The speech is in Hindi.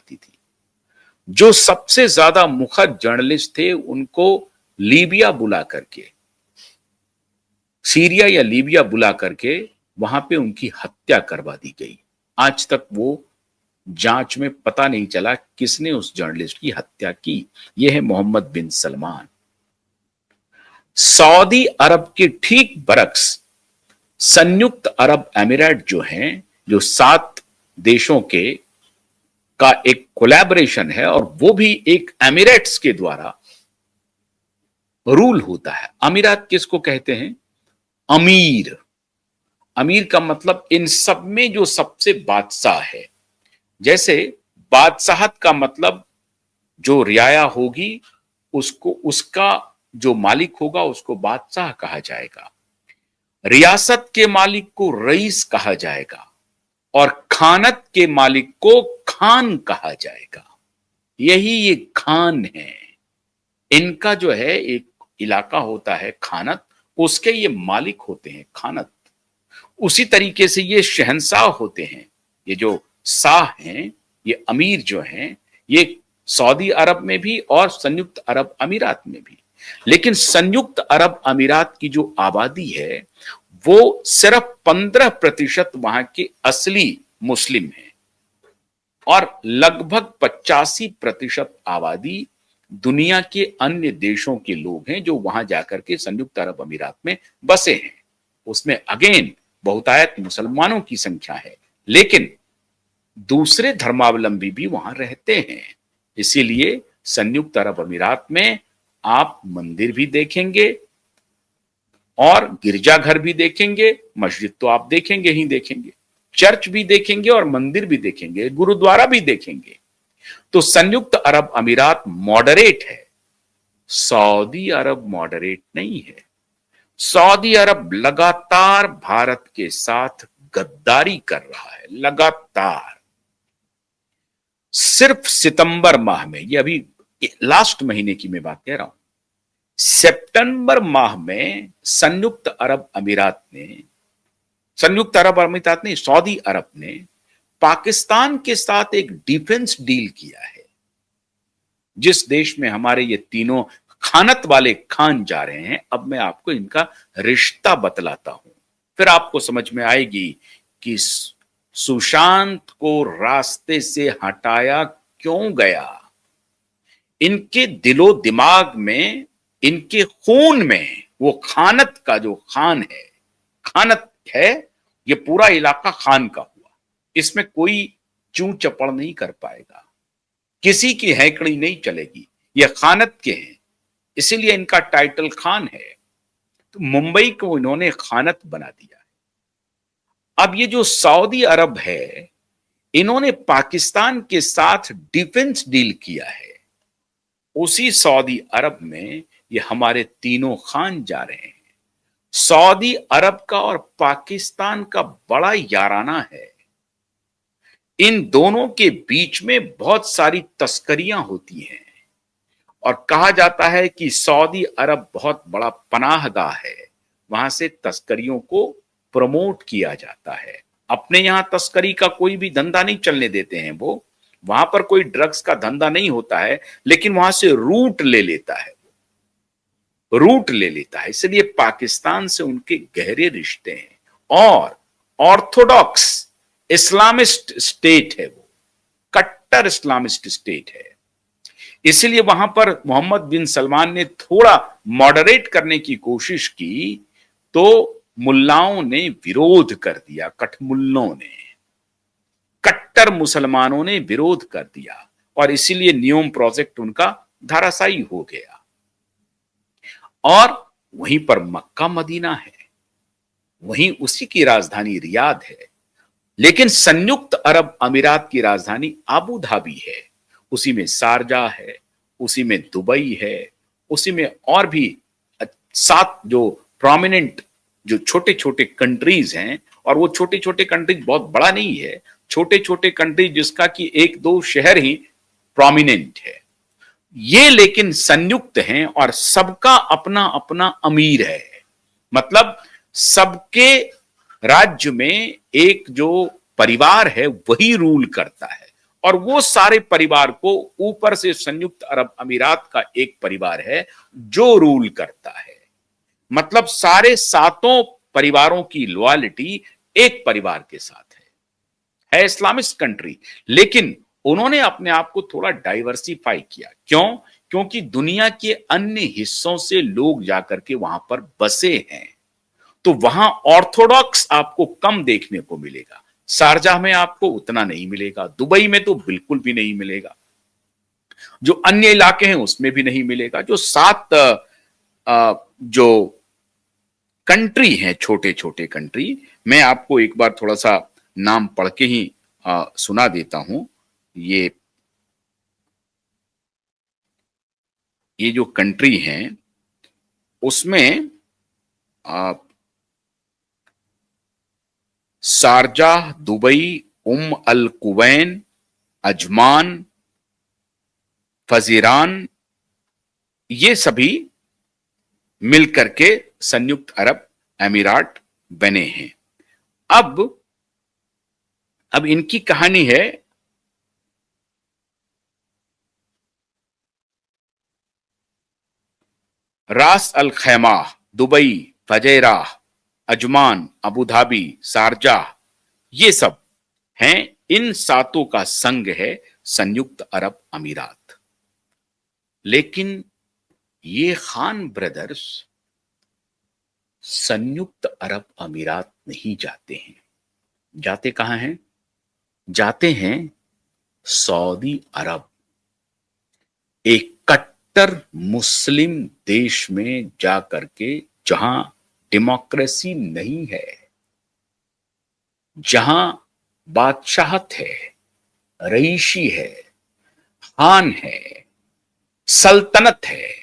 जाती थी। जो सबसे ज्यादा मुखर जर्नलिस्ट थे उनको लीबिया बुला करके, सीरिया या लीबिया बुला करके वहां पे उनकी हत्या करवा दी गई। आज तक वो जांच में पता नहीं चला किसने उस जर्नलिस्ट की हत्या की। यह है मोहम्मद बिन सलमान। सऊदी अरब के ठीक बरक्स संयुक्त अरब अमीरात जो हैं, जो 7 देशों के का एक कोलैबोरेशन है और वो भी एक एमिरेट्स के द्वारा रूल होता है। अमीरात किसको कहते हैं? अमीर। अमीर का मतलब इन सब में जो सबसे बादशाह है। जैसे बादशाहत का मतलब जो रियाया होगी उसको, उसका जो मालिक होगा उसको बादशाह कहा जाएगा। रियासत के मालिक को रईस कहा जाएगा और खानत के मालिक को खान कहा जाएगा। यही ये खान है। इनका जो है एक इलाका होता है खानत, उसके ये मालिक होते हैं खानत। उसी तरीके से ये शहंशाह होते हैं। ये जो शाह हैं, ये अमीर जो हैं, ये सऊदी अरब में भी और संयुक्त अरब अमीरात में भी। लेकिन संयुक्त अरब अमीरात की जो आबादी है वो सिर्फ 15% वहां के असली मुस्लिम हैं और लगभग 85% आबादी दुनिया के अन्य देशों के लोग हैं जो वहां जाकर के संयुक्त अरब अमीरात में बसे हैं। उसमें अगेन बहुतायत मुसलमानों की संख्या है, लेकिन दूसरे धर्मावलंबी भी वहां रहते हैं। इसीलिए संयुक्त अरब अमीरात में आप मंदिर भी देखेंगे और गिरजाघर भी देखेंगे। मस्जिद तो आप देखेंगे ही देखेंगे, चर्च भी देखेंगे और मंदिर भी देखेंगे, गुरुद्वारा भी देखेंगे। तो संयुक्त अरब अमीरात मॉडरेट है, सऊदी अरब मॉडरेट नहीं है। सऊदी अरब लगातार भारत के साथ गद्दारी कर रहा है, लगातार। सिर्फ सितंबर माह में, ये अभी लास्ट महीने की मैं बात कह रहा हूं, सितंबर माह में संयुक्त अरब अमीरात ने सऊदी अरब ने पाकिस्तान के साथ एक डिफेंस डील किया है। जिस देश में हमारे ये तीनों खानत वाले खान जा रहे हैं, अब मैं आपको इनका रिश्ता बतलाता हूं, फिर आपको समझ में आएगी कि सुशांत को रास्ते से हटाया क्यों गया। इनके दिलो दिमाग में, इनके खून में वो खानत का जो खान है, खानत है, ये पूरा इलाका खान का हुआ। इसमें कोई चूं चपड़ नहीं कर पाएगा, किसी की हैकड़ी नहीं चलेगी। ये खानत के हैं, इसीलिए इनका टाइटल खान है। तो मुंबई को इन्होंने खानत बना दिया है। अब ये जो सऊदी अरब है, इन्होंने पाकिस्तान के साथ डिफेंस डील किया है। उसी सऊदी अरब में ये हमारे तीनों खान जा रहे हैं। सऊदी अरब का और पाकिस्तान का बड़ा याराना है। इन दोनों के बीच में बहुत सारी तस्करियां होती हैं और कहा जाता है कि सऊदी अरब बहुत बड़ा पनाहगाह है। वहां से तस्करियों को प्रमोट किया जाता है। अपने यहां तस्करी का कोई भी धंधा नहीं चलने देते हैं वो, वहां पर कोई ड्रग्स का धंधा नहीं होता है, लेकिन वहां से रूट ले लेता है, रूट ले लेता है। इसलिए पाकिस्तान से उनके गहरे रिश्ते हैं और ऑर्थोडॉक्स इस्लामिस्ट स्टेट है, वो कट्टर इस्लामिस्ट स्टेट है। इसलिए वहां पर मोहम्मद बिन सलमान ने थोड़ा मॉडरेट करने की कोशिश की तो मुल्लाओं ने विरोध कर दिया, कठमुल्लों ने, कट्टर मुसलमानों ने विरोध कर दिया और इसीलिए नियोम प्रोजेक्ट उनका धराशायी हो गया। और वहीं पर मक्का मदीना है, वहीं उसी की राजधानी रियाद है। लेकिन संयुक्त अरब अमीरात की राजधानी आबू धाबी है, उसी में शारजा है, उसी में दुबई है, उसी में और भी 7 जो प्रोमिनेंट जो छोटे छोटे कंट्रीज हैं। और वो छोटे छोटे कंट्रीज बहुत बड़ा नहीं है, छोटे छोटे कंट्रीज जिसका कि 1-2 शहर ही प्रोमिनेंट है। ये लेकिन संयुक्त हैं और सबका अपना अपना अमीर है। मतलब सबके राज्य में एक जो परिवार है वही रूल करता है और वो सारे परिवार को ऊपर से संयुक्त अरब अमीरात का एक परिवार है जो रूल करता है। मतलब सारे सातों परिवारों की लॉयल्टी एक परिवार के साथ है इस्लामिस्ट कंट्री। लेकिन उन्होंने अपने आप को थोड़ा डाइवर्सिफाई किया। क्यों? क्योंकि दुनिया के अन्य हिस्सों से लोग जाकर के वहां पर बसे हैं, तो वहां ऑर्थोडॉक्स आपको कम देखने को मिलेगा। शारजाह में आपको उतना नहीं मिलेगा, दुबई में तो बिल्कुल भी नहीं मिलेगा, जो अन्य इलाके हैं उसमें भी नहीं मिलेगा। जो सात जो कंट्री हैं, छोटे छोटे कंट्री, मैं आपको एक बार थोड़ा सा नाम पढ़ के ही सुना देता हूं। ये ये जो कंट्री हैं उसमें आ, शारजाह, दुबई, अल कुवैन, अजमान, फजीरान, ये सभी मिलकर के संयुक्त अरब अमीरात बने हैं। अब इनकी कहानी है। Ras Al Khaimah, Dubai, Fujairah, Ajman, Abu Dhabi, Sharjah, ये सब हैं, इन सातों का संघ है संयुक्त अरब अमीरात। लेकिन ये खान ब्रदर्स संयुक्त अरब अमीरात नहीं जाते हैं। जाते कहां हैं? जाते हैं सऊदी अरब, एक कट्टर मुस्लिम देश में जाकर के, जहां डेमोक्रेसी नहीं है, जहां बादशाहत है, रईसी है, खान है, सल्तनत है,